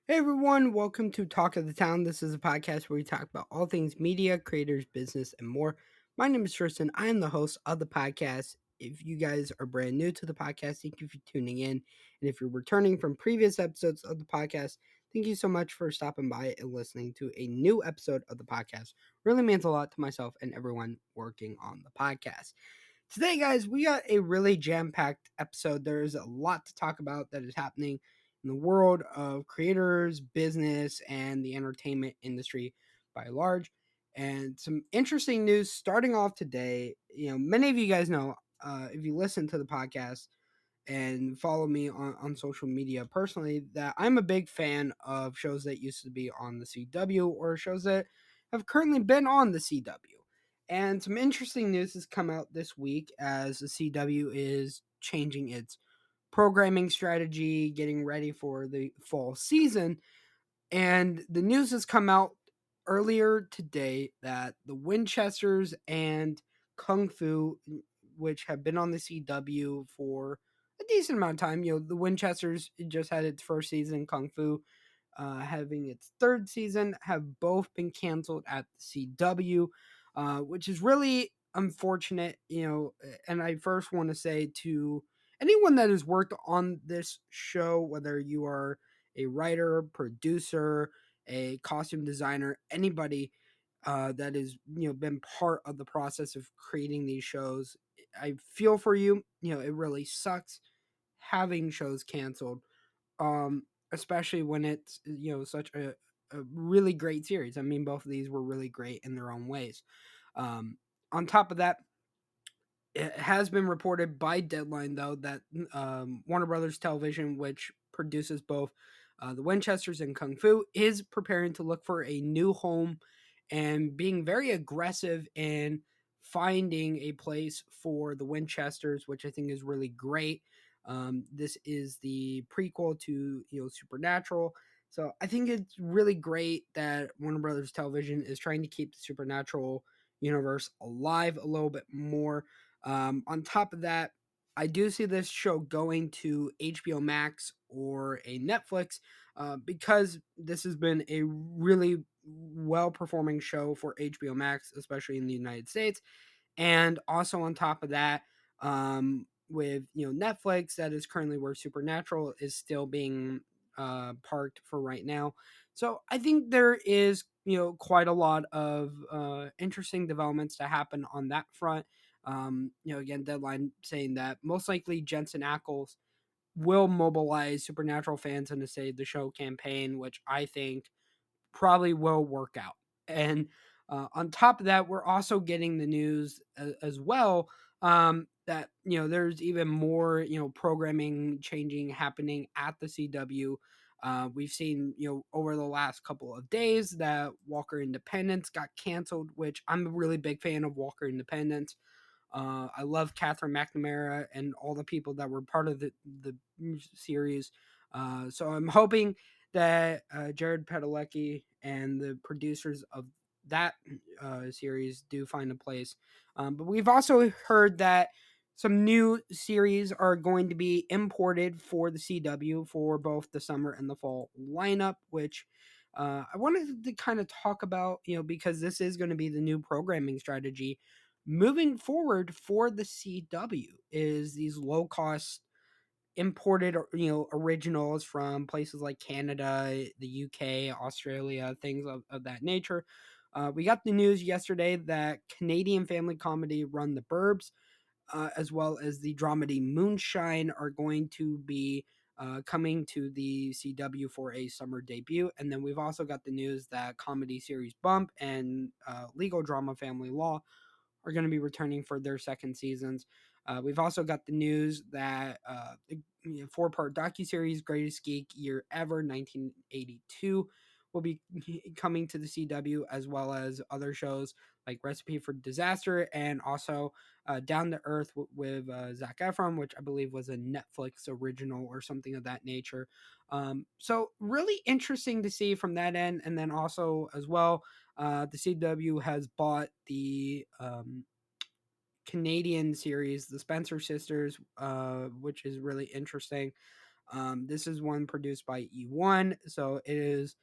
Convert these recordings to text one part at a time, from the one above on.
Hey everyone, welcome to Talk of the Town. This is a podcast where we talk about all things media, creators, business, and more. My name is Tristan. I am the host of the podcast. If you guys are brand new to the podcast, thank you for tuning in. And if you're returning from previous episodes of the podcast, thank you so much for stopping by and listening to a new episode of the podcast. Really means a lot to myself and everyone working on the podcast. Today, guys, we got a really jam packed episode. There's a lot to talk about that is happening in the world of creators, business, and the entertainment industry by large. And some interesting news starting off today. Many of you guys know if you listen to the podcast and follow me on social media personally that I'm a big fan of shows that used to be on the CW or shows that have currently been on the CW. And some interesting news has come out this week as the CW is changing its programming strategy, getting ready for the fall season. And the news has come out earlier today that the Winchesters and Kung Fu, which have been on the CW for a decent amount of time, the Winchesters just had its first season, Kung Fu having its third season, have both been canceled at the CW, which is really unfortunate, and I first want to say to anyone that has worked on this show, whether you are a writer, producer, a costume designer, anybody that has been part of the process of creating these shows. I feel for you. It really sucks having shows canceled, especially when it's such a really great series. I mean, both of these were really great in their own ways. Um, on top of that, it has been reported by Deadline, though, that Warner Brothers Television, which produces both the Winchesters and Kung Fu, is preparing to look for a new home and being very aggressive in finding a place for the Winchesters, which I think is really great. This is the prequel to Supernatural, so I think it's really great that Warner Brothers Television is trying to keep the Supernatural universe alive a little bit more. On top of that, I do see this show going to HBO Max or a Netflix because this has been a really well performing show for HBO Max, especially in the United States. And also on top of that, with Netflix, that is currently where Supernatural is still being parked for right now. So I think there is quite a lot of interesting developments to happen on that front. Again, Deadline saying that most likely Jensen Ackles will mobilize Supernatural fans into Save the Show campaign, which I think probably will work out. And on top of that, we're also getting the news as well that there's even more programming changing happening at the CW. We've seen over the last couple of days that Walker Independence got canceled, which I'm a really big fan of Walker Independence. I love Catherine McNamara and all the people that were part of the series. So I'm hoping that Jared Padalecki and the producers of that series do find a place. But we've also heard that some new series are going to be imported for the CW for both the summer and the fall lineup, which I wanted to kind of talk about, because this is going to be the new programming strategy moving forward for the CW is these low cost imported originals from places like Canada, the UK, Australia, things of that nature. We got the news yesterday that Canadian family comedy Run the Burbs, as well as the dramedy Moonshine, are going to be coming to the CW for a summer debut. And then we've also got the news that comedy series Bump and legal drama Family Law are going to be returning for their second seasons. We've also got the news that the four-part docuseries Greatest Geek Year Ever 1982 will be coming to the CW, as well as other shows like Recipe for Disaster and also Down to Earth with Zac Efron, which I believe was a Netflix original or something of that nature. So really interesting to see from that end, and then also as well, the CW has bought the Canadian series, the Spencer Sisters, which is really interesting. This is one produced by E1, so it is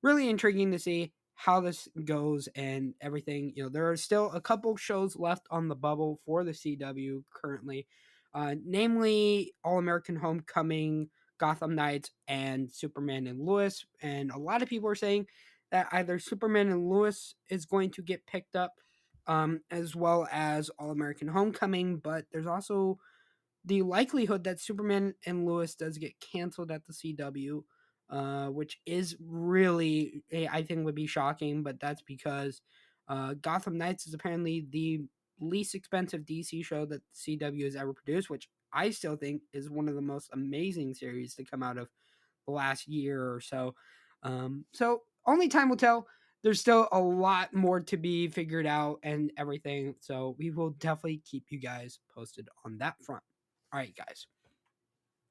really intriguing to see how this goes and everything. There are still a couple shows left on the bubble for the CW currently, namely All American Homecoming, Gotham Knights, and Superman and Lewis. And a lot of people are saying that either Superman and Lewis is going to get picked up, as well as All American Homecoming, but there's also the likelihood that Superman and Lewis does get canceled at the CW, which is really, I think, would be shocking. But that's because Gotham Knights is apparently the least expensive DC show that the CW has ever produced, which I still think is one of the most amazing series to come out of the last year or so. So only time will tell. There's still a lot more to be figured out and everything. So we will definitely keep you guys posted on that front. All right, guys.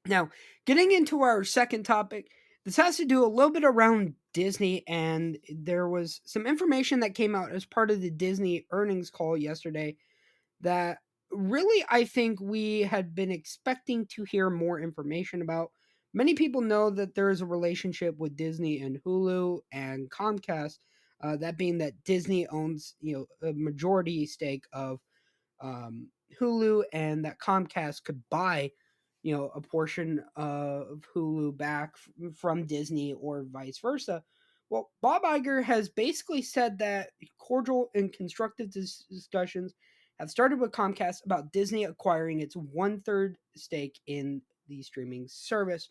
Now, getting into our second topic, this has to do a little bit around Disney, and there was some information that came out as part of the Disney earnings call yesterday that really I think we had been expecting to hear more information about. Many people know that there is a relationship with Disney and Hulu and Comcast. That being that Disney owns, a majority stake of um, Hulu, and that Comcast could buy, a portion of Hulu back from Disney or vice versa. Well, Bob Iger has basically said that cordial and constructive discussions have started with Comcast about Disney acquiring its one-third stake in the streaming service.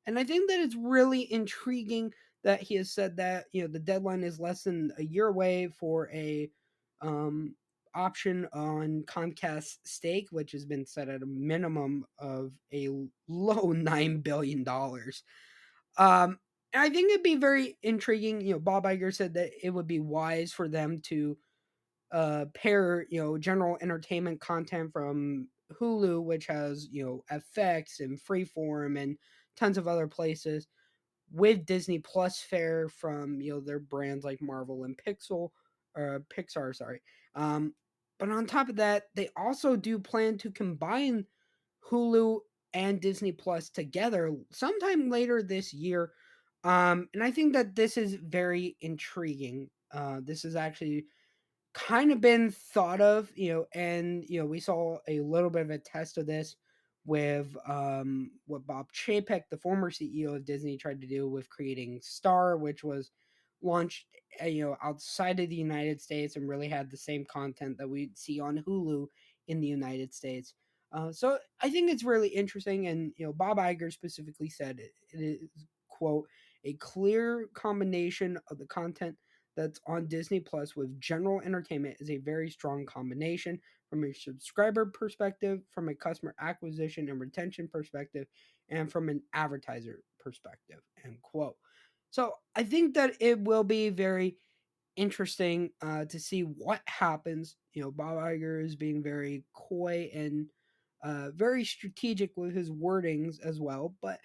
And I think that it's really intriguing that he has said that, the deadline is less than a year away for a um, option on Comcast stake, which has been set at a minimum of a low $9 billion. And I think it'd be very intriguing. Bob Iger said that it would be wise for them to pair, general entertainment content from Hulu, which has, FX and Freeform and tons of other places, with Disney Plus fare from, their brands like Marvel and Pixar, sorry. Um, but on top of that, they also do plan to combine Hulu and Disney Plus together sometime later this year. And I think that this is very intriguing. This is actually kind of been thought of, and we saw a little bit of a test of this with what Bob Chapek, the former CEO of Disney, tried to do with creating Star, which was launched, outside of the United States and really had the same content that we see on Hulu in the United States. So I think it's really interesting, and Bob Iger specifically said it is, quote, a clear combination of the content that's on Disney Plus with general entertainment is a very strong combination from a subscriber perspective, from a customer acquisition and retention perspective, and from an advertiser perspective. End quote. So I think that it will be very interesting to see what happens. Bob Iger is being very coy and very strategic with his wordings as well. But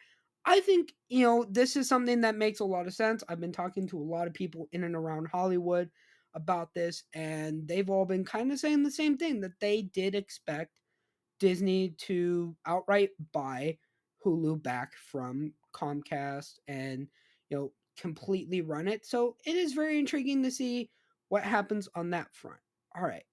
I think, this is something that makes a lot of sense. I've been talking to a lot of people in and around Hollywood about this, and they've all been kind of saying the same thing, that they did expect Disney to outright buy Hulu back from Comcast and, completely run it. So it is very intriguing to see what happens on that front. All right.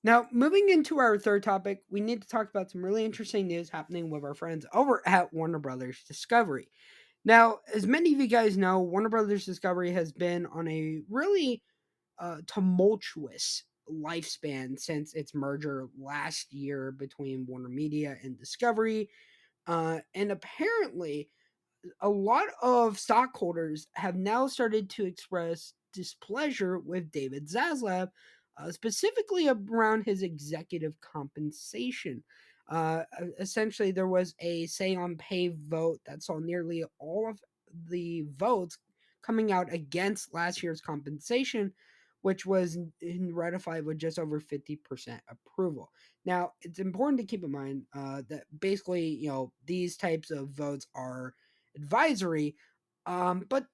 Now, moving into our third topic, we need to talk about some really interesting news happening with our friends over at Warner Brothers Discovery. Now, as many of you guys know, Warner Brothers Discovery has been on a really tumultuous lifespan since its merger last year between Warner Media and Discovery. And apparently, a lot of stockholders have now started to express displeasure with David Zaslav, specifically around his executive compensation. Essentially, there was a say on pay vote that saw nearly all of the votes coming out against last year's compensation, which was ratified with just over 50% approval. Now, it's important to keep in mind that basically, these types of votes are advisory. But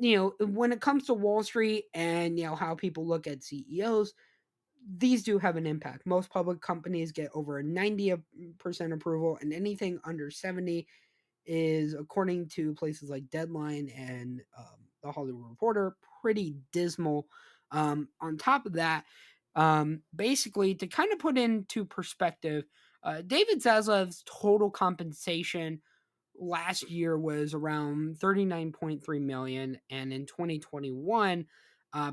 when it comes to Wall Street and how people look at CEOs, these do have an impact. Most public companies get over a 90% approval, and anything under 70 is, according to places like Deadline and the Hollywood Reporter, pretty dismal. On top of that, basically, to kind of put into perspective, David Zaslav's total compensation last year was around 39.3 million, and in 2021,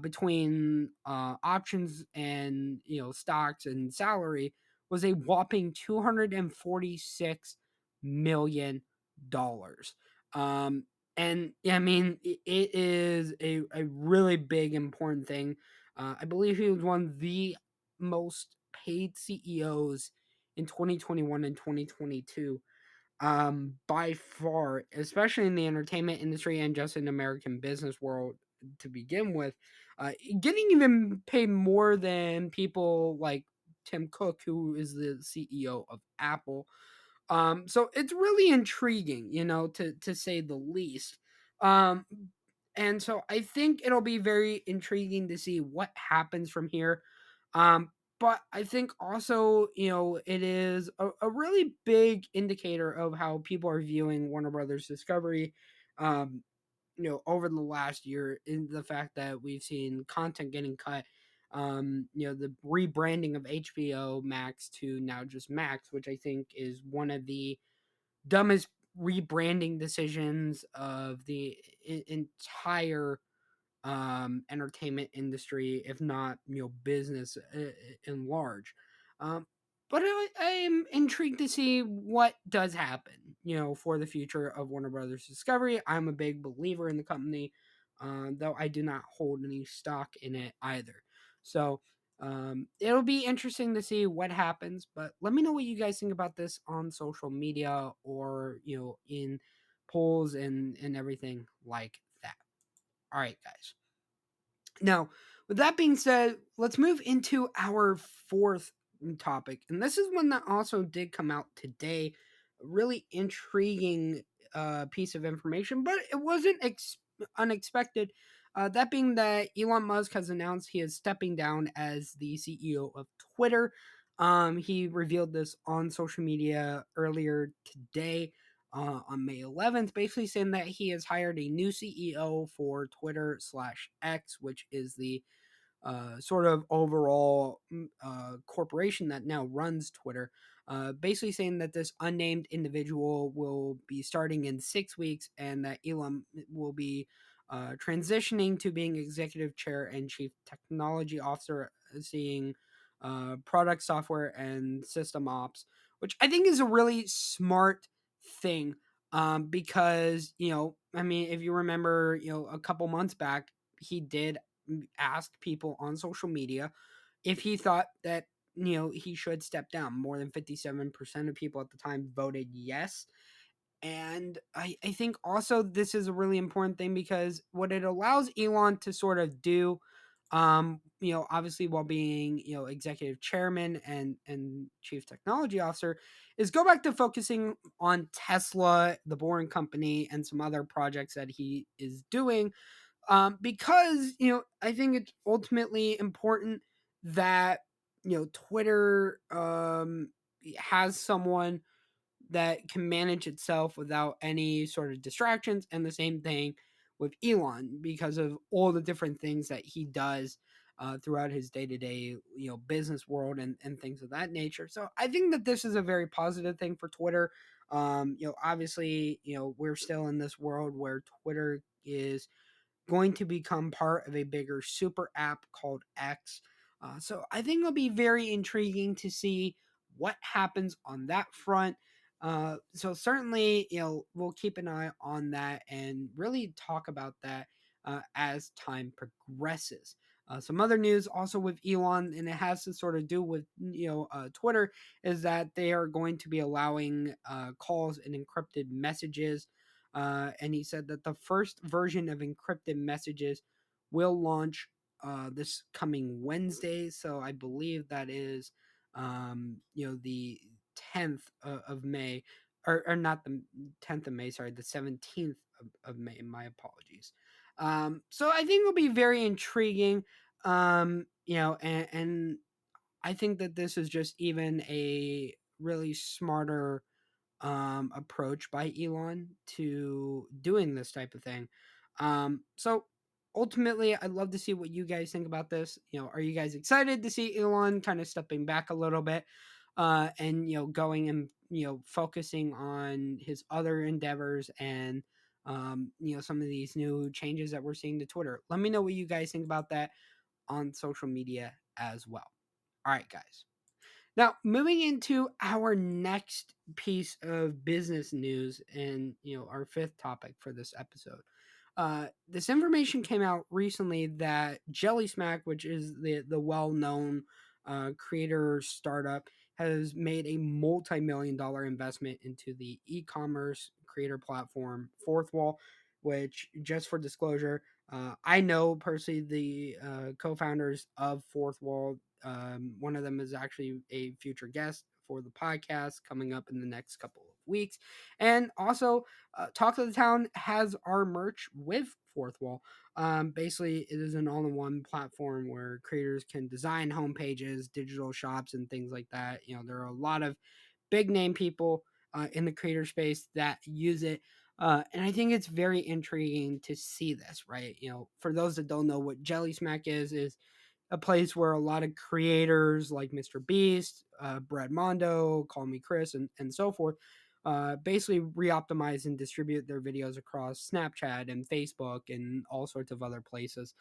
between options and stocks and salary, was a whopping 246 million dollars. And I mean, it is a really big important thing. I believe he was one of the most paid CEOs in 2021 and 2022, by far, especially in the entertainment industry and just in American business world to begin with. Getting even paid more than people like Tim Cook, who is the CEO of Apple. So it's really intriguing, to say the least. Um, and so I think it'll be very intriguing to see what happens from here. Um, but I think also, it is a really big indicator of how people are viewing Warner Brothers Discovery, um, over the last year, in the fact that we've seen content getting cut. The rebranding of HBO Max to now just Max, which I think is one of the dumbest rebranding decisions of the entire entertainment industry, if not business in large. Um, but I am intrigued to see what does happen, for the future of Warner Brothers Discovery. I'm a big believer in the company, though I do not hold any stock in it either. So it'll be interesting to see what happens. But let me know what you guys think about this on social media, or in polls and everything like that. All right, guys. Now, with that being said, let's move into our fourth topic. And this is one that also did come out today. A really intriguing piece of information, but it wasn't unexpected. That being that Elon Musk has announced he is stepping down as the CEO of Twitter. He revealed this on social media earlier today, on May 11th, basically saying that he has hired a new CEO for Twitter/X, which is the sort of overall corporation that now runs Twitter. Basically saying that this unnamed individual will be starting in 6 weeks, and that Elon will be transitioning to being executive chair and chief technology officer, seeing product software and system ops, which I think is a really smart thing. Because I mean, if you remember, a couple months back, he did ask people on social media if he thought that he should step down. More than 57% of people at the time voted yes. And I think also this is a really important thing, because what it allows Elon to sort of do, obviously while being, executive chairman and chief technology officer, is go back to focusing on Tesla, the Boring Company, and some other projects that he is doing. Because I think it's ultimately important that Twitter has someone that can manage itself without any sort of distractions, and the same thing with Elon, because of all the different things that he does throughout his day-to-day business world, and things of that nature. So I think that this is a very positive thing for Twitter. Obviously, we're still in this world where Twitter is going to become part of a bigger super app called X. So I think it'll be very intriguing to see what happens on that front. So certainly, we'll keep an eye on that and really talk about that as time progresses. Some other news also with Elon, and it has to sort of do with Twitter, is that they are going to be allowing calls and encrypted messages. And he said that the first version of encrypted messages will launch this coming Wednesday. So I believe that is, the 10th of May, or not the 10th of May, sorry, the 17th of May. My apologies. So I think it'll be very intriguing. And I think that this is just even a really smarter approach by Elon to doing this type of thing. So ultimately, I'd love to see what you guys think about this. Are you guys excited to see Elon kind of stepping back a little bit, and going and focusing on his other endeavors and some of these new changes that we're seeing to Twitter? Let me know what you guys think about that on social media as well. All right, guys. Now, moving into our next piece of business news and our fifth topic for this episode. This information came out recently that Jelly Smack, which is the well-known creator startup, has made a multi-million dollar investment into the e-commerce creator platform Fourth Wall, which, just for disclosure, I know personally the co-founders of Fourth Wall. One of them is actually a future guest for the podcast coming up in the next couple of weeks. And also, Talk of the Town has our merch with Fourth Wall. Basically, it is an all in one platform where creators can design homepages, digital shops, and things like that. There are a lot of big name people in the creator space that use it. And I think it's very intriguing to see this, right? For those that don't know what Jelly Smack is a place where a lot of creators like Mr. Beast, Brad Mondo, Call Me Chris, and so forth, basically re-optimize and distribute their videos across Snapchat and Facebook and all sorts of other places.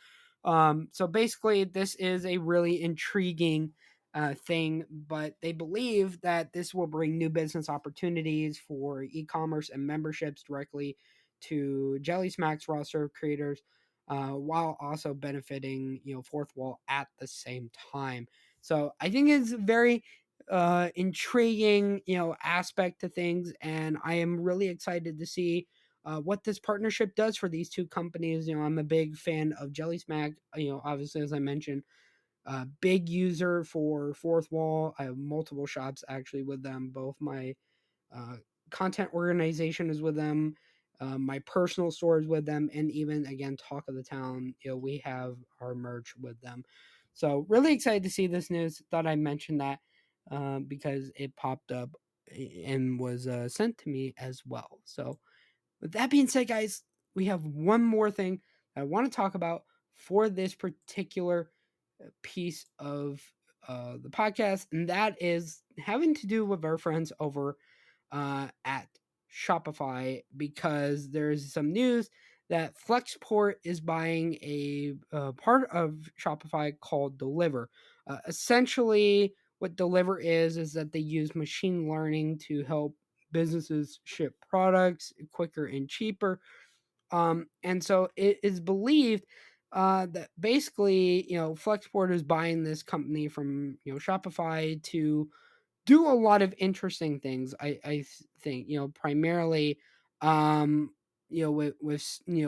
So basically, this is a really intriguing thing, but they believe that this will bring new business opportunities for e-commerce and memberships directly to Jelly Smack's roster of creators, while also benefiting Fourth Wall at the same time. So I think it's very intriguing aspect to things, and I am really excited to see what this partnership does for these two companies. I'm a big fan of Jelly Smack. Obviously, as I mentioned, big user for Fourth Wall. I have multiple shops actually with them. Both my uh, content organization is with them. My personal store is with them, and even again, Talk of the Town. We have our merch with them. So really excited to see this news. Thought I mentioned that because it popped up and was sent to me as well. So with that being said, guys, we have one more thing I want to talk about for this particular piece of the podcast, and that is having to do with our friends over at Shopify, because there's some news that Flexport is buying a part of Shopify called Deliver. Essentially, what Deliver is that they use machine learning to help businesses ship products quicker and cheaper. And so it is believed that basically, Flexport is buying this company from Shopify to do a lot of interesting things. I think primarily, with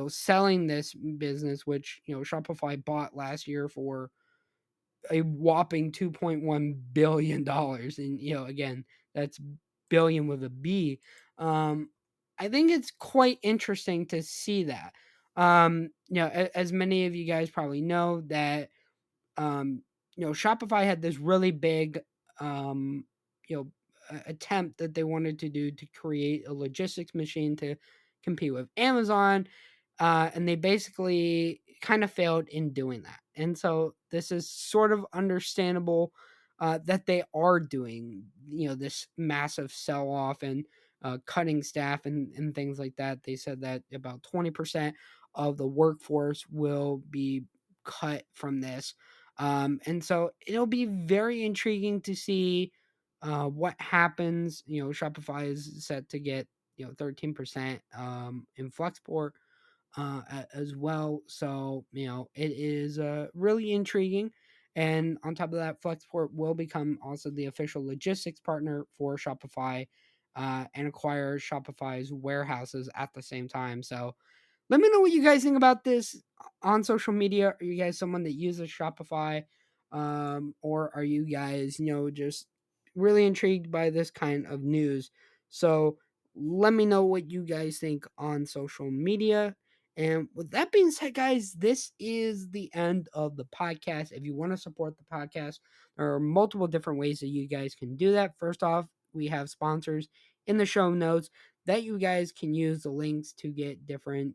selling this business, which Shopify bought last year for a whopping $2.1 billion, and again, that's billion with a B. I think it's quite interesting to see that. As many of you guys probably know that um, Shopify had this really big, um, you know, attempt that they wanted to do to create a logistics machine to compete with Amazon, and they basically kind of failed in doing that. And so this is sort of understandable that they are doing, this massive sell off and cutting staff and things like that. They said that about 20% of the workforce will be cut from this. And so it'll be very intriguing to see what happens. Shopify is set to get 13% in Flexport as well. So it is really intriguing. And on top of that, Flexport will become also the official logistics partner for Shopify and acquire Shopify's warehouses at the same time. So let me know what you guys think about this on social media. Are you guys someone that uses Shopify? Or are you guys, just really intrigued by this kind of news? So let me know what you guys think on social media. And with that being said, guys, this is the end of the podcast. If you want to support the podcast, there are multiple different ways that you guys can do that. First off, we have sponsors in the show notes that you guys can use the links to get different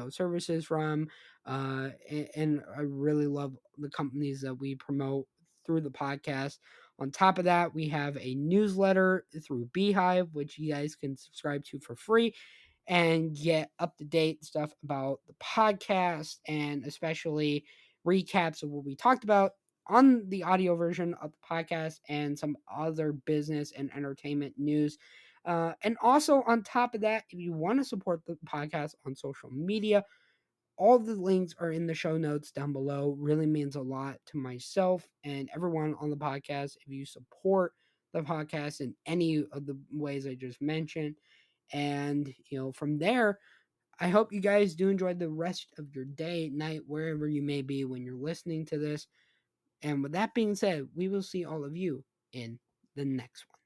services from. And I really love the companies that we promote through the podcast. On top of that, we have a newsletter through Beehive, which you guys can subscribe to for free and get up to date stuff about the podcast, and especially recaps of what we talked about on the audio version of the podcast and some other business and entertainment news. And also, on top of that, if you want to support the podcast on social media, all the links are in the show notes down below. Really means a lot to myself and everyone on the podcast if you support the podcast in any of the ways I just mentioned. And, from there, I hope you guys do enjoy the rest of your day, night, wherever you may be when you're listening to this. And with that being said, we will see all of you in the next one.